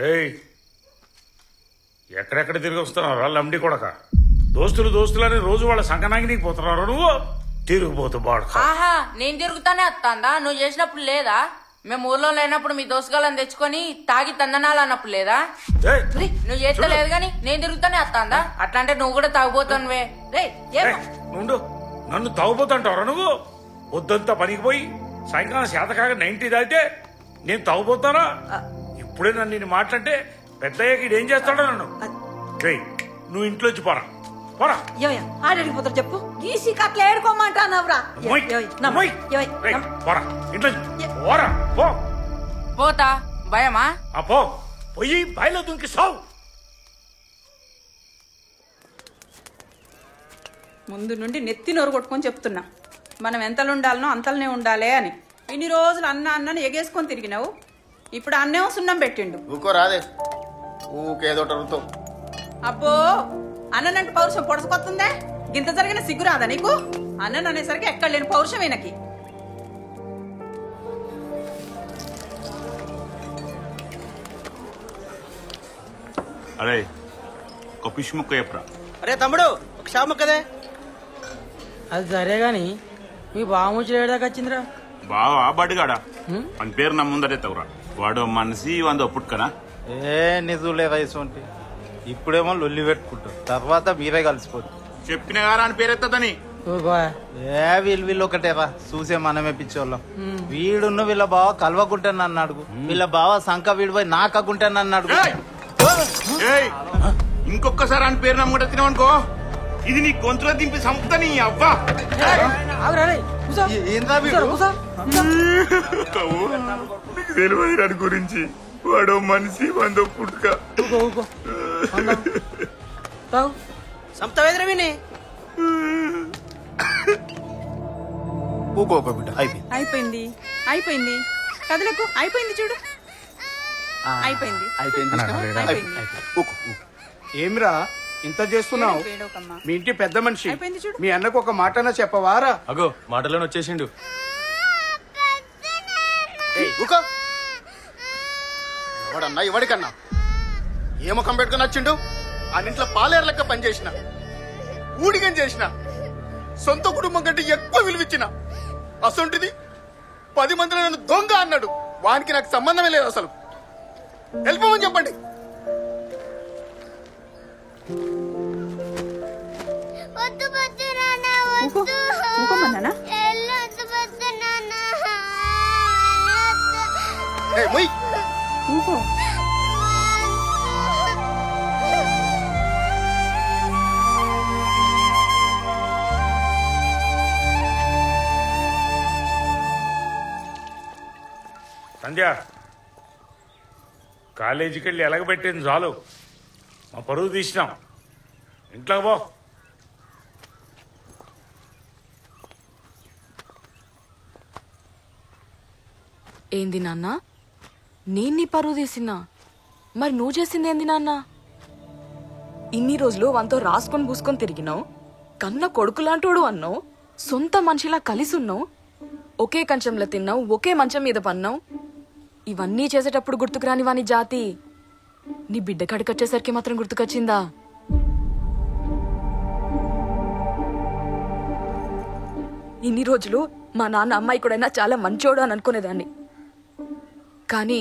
ఏయ్ ఎక్కడెక్కడ తిరిగి వస్తున్నావు లంబడి కొడక దోస్తులని రోజు వాళ్ళ సంకనాగినికి పోతున్నారు నువ్వు తిరిగిపోతూ బాడు ఆహా నేను తిరుగుతానే వస్తాందా నువ్వు చేసినప్పుడు లేదా మేము ఊర్లో లేనప్పుడు మీ దోసగాళ్ళని తెచ్చుకొని తాగి తందనాలు అన్నప్పుడు లేదా నువ్వు చేస్తలేదు గాని నేను తిరుగుతానే వస్తాందా అట్లా అంటే నువ్వు కూడా తాగుపోతానువే నుండు నన్ను తాగుపోతుంటావురా నువ్వు పొద్దంతా పనికి పోయి సాయంకాలం శాతకాగా 90 దాటితే నేను తాగుపోతానా ఇప్పుడే నన్ను నేను మాట్లాడితే పెద్దయ్యకి ఇదేం చేస్తాడో నన్ను నువ్వు ఇంట్లోంచి పోరా పోరా ఆడడిపోతారు చెప్పు గీసి అట్లా ఏడుకోమంటానవరా పోరా ఇంట్లో పోరా పో పోతా భయమా పో పోయి బాయిలో దుంకి సావు ముందు నుండి నెత్తి నోరు కొట్టుకొని చెప్తున్నా మనం ఎంతలు ఉండాలనో అంతలనే ఉండాలి అని ఇన్ని రోజులు అన్నని ఎగేసుకొని తిరిగినావు ఇప్పుడు అన్నేమో సున్నం పెట్టిండు ఊకోరాదే ఊకేదో అబ్బో అన్ననంటే పౌరుషం పొడసకొస్తుందే గింత జరిగిన సిగ్గు రాదా నీకు అన్నన్ అనేసరికి ఎక్కడ లేని పౌరుషం ఈయనకి అరే ఒక ఫిష్ ముక్క చెప్పరా. అరే తమ్ముడు ఒక షాప్ ముక్కదే. అది సరే గాని మీ బాముచ్చి ఏడాకి వచ్చిందిరా. బావా బడిగాడా అని పేరు నా ముందరే తవ్వరా. వాడు మనిషి వంద పుట్టుకనా నిజులే వయసు ఇప్పుడేమో లొల్లి పెట్టుకుంటారు తర్వాత మీరే కలిసిపోతారు. చెప్పిన గారా అని పేరెత్తదని వీళ్ళు ఒకటేరా చూసే మనమే పిచ్చోళ్ళం. వీడున్న వీళ్ళ బావ కలవకుంటాను అన్నాడు, వీళ్ళ బావ సంఖ వీడిపోయి నాకుంటాను అన్నాడు. ఇంకొకసారి అని పేరు నమ్ముకుంటే తినవనుకో ఇది నీ గొంతులో దింపి సంపుతా నీ అవ్వా. తెలియదు దాని గురించి. వాడు మనిషి వంద పుట్టుక అయిపోయింది అయిపోయింది కదలకు అయిపోయింది చూడు అయిపోయింది. ఏమిరా ఇంత చేస్తున్నావు? మీ ఇంటి పెద్ద మనిషి మీ అన్నకు ఒక మాటనా చెప్పవారా? అగో మాటలోనే వచ్చేసిండు. ఎవడన్నా ఎవడికన్నా ఏ ముఖం పెట్టుకుని వచ్చిండు? ఆ ఇంట్లో పాలేరు లెక్క పనిచేసిన, ఊడిగం చేసిన, సొంత కుటుంబం కంటే ఎక్కువ విలువిచ్చిన అసొంటిది 10 మందిలో నన్ను దొంగ అన్నాడు. వానికి నాకు సంబంధమే లేదు. అసలు వెళ్ళిపోమని చెప్పండి. సంధ్య కాలేజీకి వెళ్ళి ఎలగబెట్టింది చాలు, మా పరువు తీసినాం. ఇంట్లోకి పో. ఏంది నాన్న నేను నీ పరువు తీసినా? మరి నువ్వు చేసింది ఏంది నాన్న? ఇన్ని రోజులు వంతో రాసుకొని పూసుకొని తిరిగినావు, కన్న కొడుకులాంటోడు అన్నావు, సొంత మనిషిలా కలిసి ఉన్నావు, ఒకే కంచంలో తిన్నావు, ఒకే మంచం మీద పన్నావు. ఇవన్నీ చేసేటప్పుడు గుర్తుకు రాని వాని జాతి నీ బిడ్డ కడికొచ్చేసరికి మాత్రం గుర్తుకొచ్చిందా? ఇన్ని రోజులు మా నాన్న అమ్మాయి కూడా చాలా మంచోడు అని అనుకునేదాన్ని. కానీ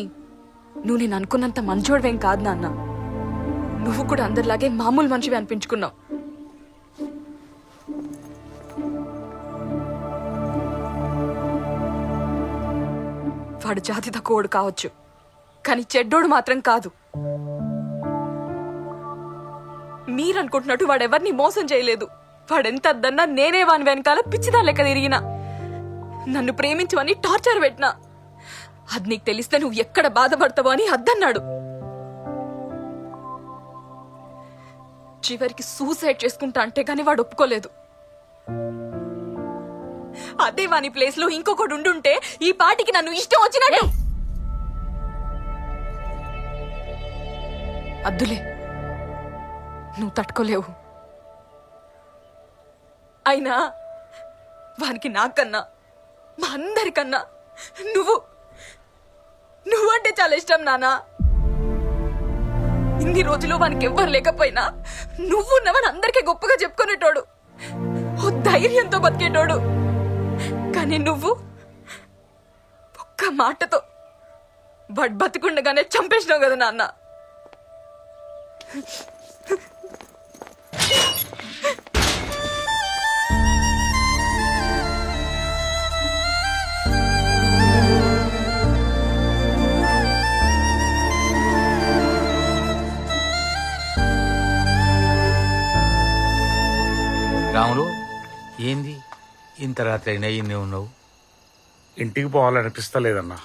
నువ్వు నేను అనుకున్నంత మంచోడువేం కాదు నాన్న. నువ్వు కూడా అందరిలాగే మామూలు మనిషివి అనిపించుకున్నావు. వాడు జాతి తక్కువడు కావచ్చు, కానీ చెడ్డోడు మాత్రం కాదు. మీరనుకుంటున్నట్టు వాడెవరిని మోసం చేయలేదు. వాడెంత అద్దన్నా నేనే వాని వెనకాల పిచ్చిదా లెక్క తిరిగినా, నన్ను ప్రేమించమని టార్చర్ పెట్టినా. అది నీకు తెలిస్తే నువ్వు ఎక్కడ బాధపడతావో అని అద్దన్నాడు. చివరికి సూసైడ్ చేసుకుంటా అంటే గాని వాడు ఒప్పుకోలేదు. అదే వాని ప్లేస్ లో ఇంకొకడు ఉండుంటే ఈ పాటికి నన్ను ఇష్టం వచ్చినట్టు. అద్దులే, నువ్వు తట్టుకోలేవు. అయినా వానికి నాకన్నా మా అందరికన్నా నువ్వంటే చాలా ఇష్టం నాన్నా. ఇన్ని రోజులు వానికి ఎవ్వరు లేకపోయినా నువ్వున్నవని అందరికీ గొప్పగా చెప్పుకునేటోడు, ఓ ధైర్యంతో బతికేటోడు. కానీ నువ్వు ఒక్క మాటతో వాడు బతికుండగానే చంపేసినావు కదా నాన్న. రాములు, ఏంది ఇంత రాత్రి అయినా ఇన్నే ఉన్నావు? ఇంటికి పోవాలనిపిస్తలేదన్నా.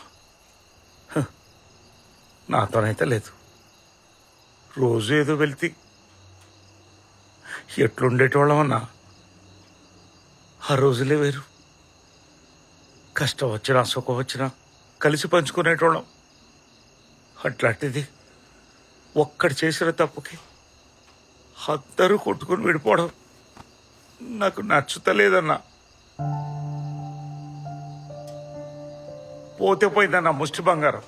నాతోనైతే లేదు. రోజు ఏదో వెళ్తే ఎట్లుండేటోళ్ళమన్నా. ఆ రోజులే వేరు. కష్టం వచ్చినా సుఖం వచ్చినా కలిసి పంచుకునేటోళ్ళం. అట్లాంటిది ఒక్కడు చేసిన తప్పుకి అందరూ కొట్టుకుని విడిపోవడం నాకు నచ్చుతలేదన్నా. పోతే పోయిందన్నా ముష్టి బంగారం.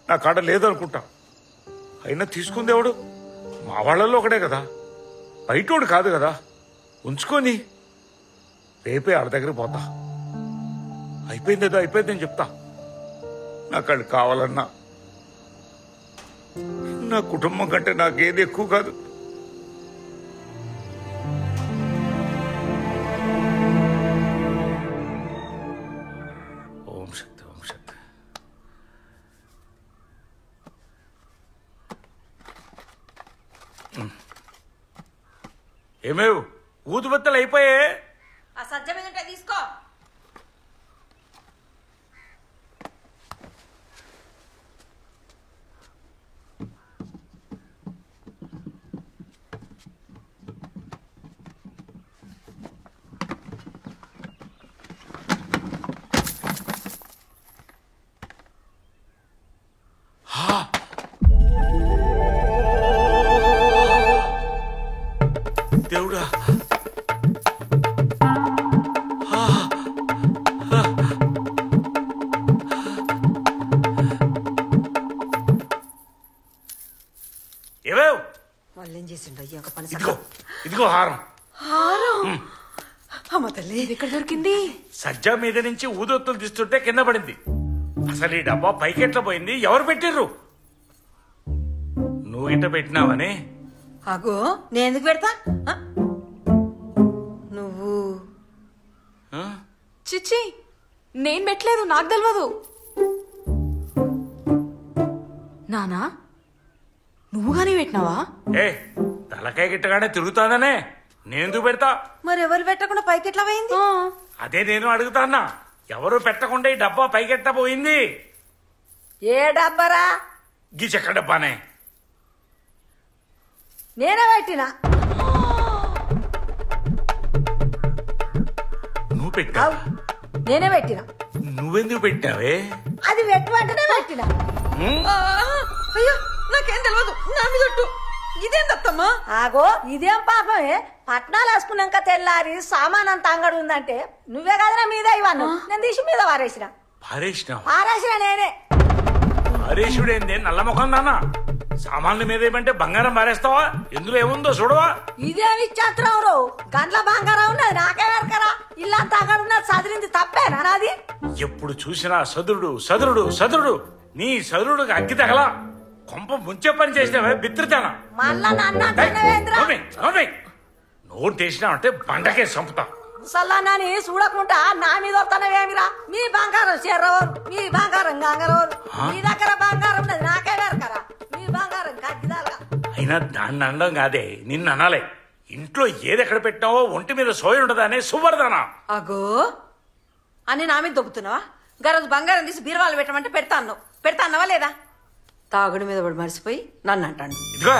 నా కాడ లేదనుకుంటా. అయినా తీసుకుంది ఎవడు? మా వాళ్ళల్లో ఒకడే కదా, బయటోడు కాదు కదా. ఉంచుకొని రేపే ఆడ దగ్గర పోతా. అయిపోయిందేదో అయిపోయిందని చెప్తా. నాకు అది కావాలన్నా. నా కుటుంబం కంటే నాకేది ఎక్కువ కాదు. ఓం శక్తి, ఓం శక్తి. ఏమేవ్ ఊదుబత్తలు అయిపోయాయి. ఆ సజ్జ మీద ఉంటే తీసుకో. దేవుడా, ఏమేవ్ వాళ్ళేం చేసిండు అయ్యా? ఒక పని ఇదిగో ఇదిగో హారం. అమ్మ తల్లి, ఎక్కడ దొరికింది? సజ్జా మీద నుంచి ఊదొత్తులు తీస్తుంటే కింద పడింది. అసలు ఈ డబ్బా పైకెట్లా పోయింది? ఎవరు పెట్టిర్రు? నువ్వు ఇట్ట పెట్టినావని. అగో నేను ఎందుకు పెడతా? నువ్వు చిచ్చి, నేను పెట్టలేదు, నాకు తెలియదు. నానా, నువ్వు గానీ పెట్టినావా? ఏ తలకాయ గిట్టగానే తిరుగుతాననే నేనెందుకు పెడతా? మరి ఎవరు పెట్టకుండా పైకి ఎట్లా పోయింది? అదే నేను అడుగుతానా. ఎవరు పెట్టకుండా ఈ డబ్బా పైకెట్ట పోయింది? ఏ డబ్బరా? గీ చెక్క డబ్బానే. నేనే పెట్టినా. నువ్వు పెట్టావు? నేనే పెట్టినా. నువ్వెందుకు పెట్టావే? అది వెంటనే పెట్టినా. అయ్యో నాకేం తెలియదు, నా మీద ఇదేందమ్మా? ఆగో ఇదేం పాపమే. పట్నాలు వేసుకున్నాక తెల్లారి సామాన్ అంత అంగడి ఉందంటే నువ్వే కదరా మీద ఇవ్వను. నేను తీసి మీద పారేసిన. పారేసిన నేనే. పారేసుడేందే నల్ల ముఖం నాన్న? సామాన్ల మీద ఏమంటే బంగారం పారేస్తావా? ఎందులో ఏముందో చూడవా? ఇదేమి ఇచ్చేస్తున్నావు? గంటల బంగారం ఉన్నది నాకే వెరకరా. ఇల్లంతా అంగడి ఉన్నది, చదివింది తప్పేనా నాది? ఎప్పుడు చూసినా సదురుడు సదురుడు సదురుడు. నీ సదురుడు అగ్గి తగలా. కొంప ముంచే పని చేసినావే బిత్రితానా? మళ్ళా నోరు తీసినావంటే బండకే చంపుతా. ముసల్లాన్ని చూడకుండా నా మీద వస్తానవేమిరా? మీ బంగారం చెర్రవారు, మీ బంగారం గంగరవారు. మీ దగ్గర బంగారం ఉన్నది నాకే వెరకరా. మీ బంగారం కట్టిదాలా. అయినా దాన్ని అనడం కాదే, నిన్ను అనాలే. ఇంట్లో ఏదెక్కడ పెట్టినావో ఒంటి మీద సోయి ఉండదానే సువర్దానా? అగో అని నా మీద దొబ్బుతున్నావా? గరజు బంగారం తీసి బీరువాలు పెట్టమంటే పెడతాన్నావా లేదా? తాగుడు మీద పడి మరిసిపోయి నన్ను అంటాను. ఇదిగో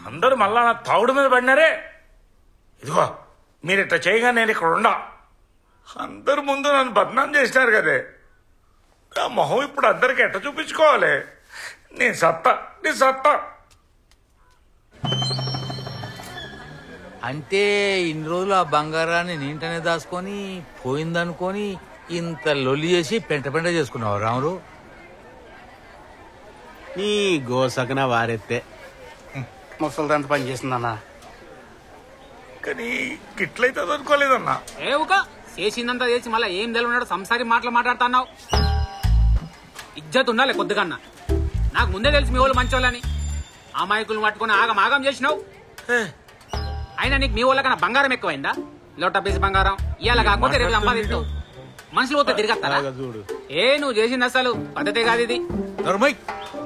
అందరూ మళ్ళా నా తాగుడు మీద పడినారే. ఇదిగో మీరు ఇట్లా చేయగా నేను ఇక్కడ ఉండా. అందరు ముందు నన్ను బదనాం చేసినారు కదే. నా మొహం ఇప్పుడు అందరికి ఎట్ట చూపించుకోవాలి? నీ సత్తా. అంటే ఇన్ని రోజులు ఆ బంగారాన్ని నీంటనే దాచుకొని పోయిందనుకొని ఇంత లొల్లి చేసి పెంట చేసుకున్నావు రాములు? నీ గోసకన వారెత్తే ముసలిదంత పని చేసిందన్నా. కానీ గిట్లయితే అనుకోలేదన్నా. ఏవుక చేసిందంతా చేసి మళ్ళీ ఏం తెలియన్నాడు సంసారి మాటలు మాట్లాడుతున్నావు. ఇజ్జత్ ఉండాలి కొద్దిగన్నా. నాకు ముందే తెలిసి మీ వాళ్ళు మంచోళ్ళని. అమాయకులు పట్టుకుని ఆగం చేసినావు. అయినా నీకు మీ వాళ్ళకన్నా బంగారం ఎక్కువైందా? లోట పీసి బంగారం ఇవాళ కాకపోతే రేపు సంపాదిస్తావు. మనుషులు పోతే తిరగత్తారా? నువ్వు చేసింది అసలు పద్ధతే కాదు ఇది. నర్మయ్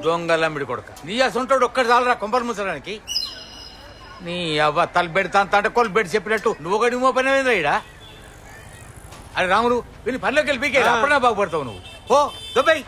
దొంగలమ్మిడి కొడుక, నీ అసంటాడు ఒక్కటి చాలరా కొంపలు ముసడానికి. నీ అవ్వ తల పెడతా అంటే కొలు పెట్టి చెప్పినట్టు నువ్వు ఒకటి మో పని ఇడా. అరే రాములు వీని పనిలోకి వెళ్ళి పీకే అప్పుడే బాగుపడతావు నువ్వు. ఓ దుబాయ్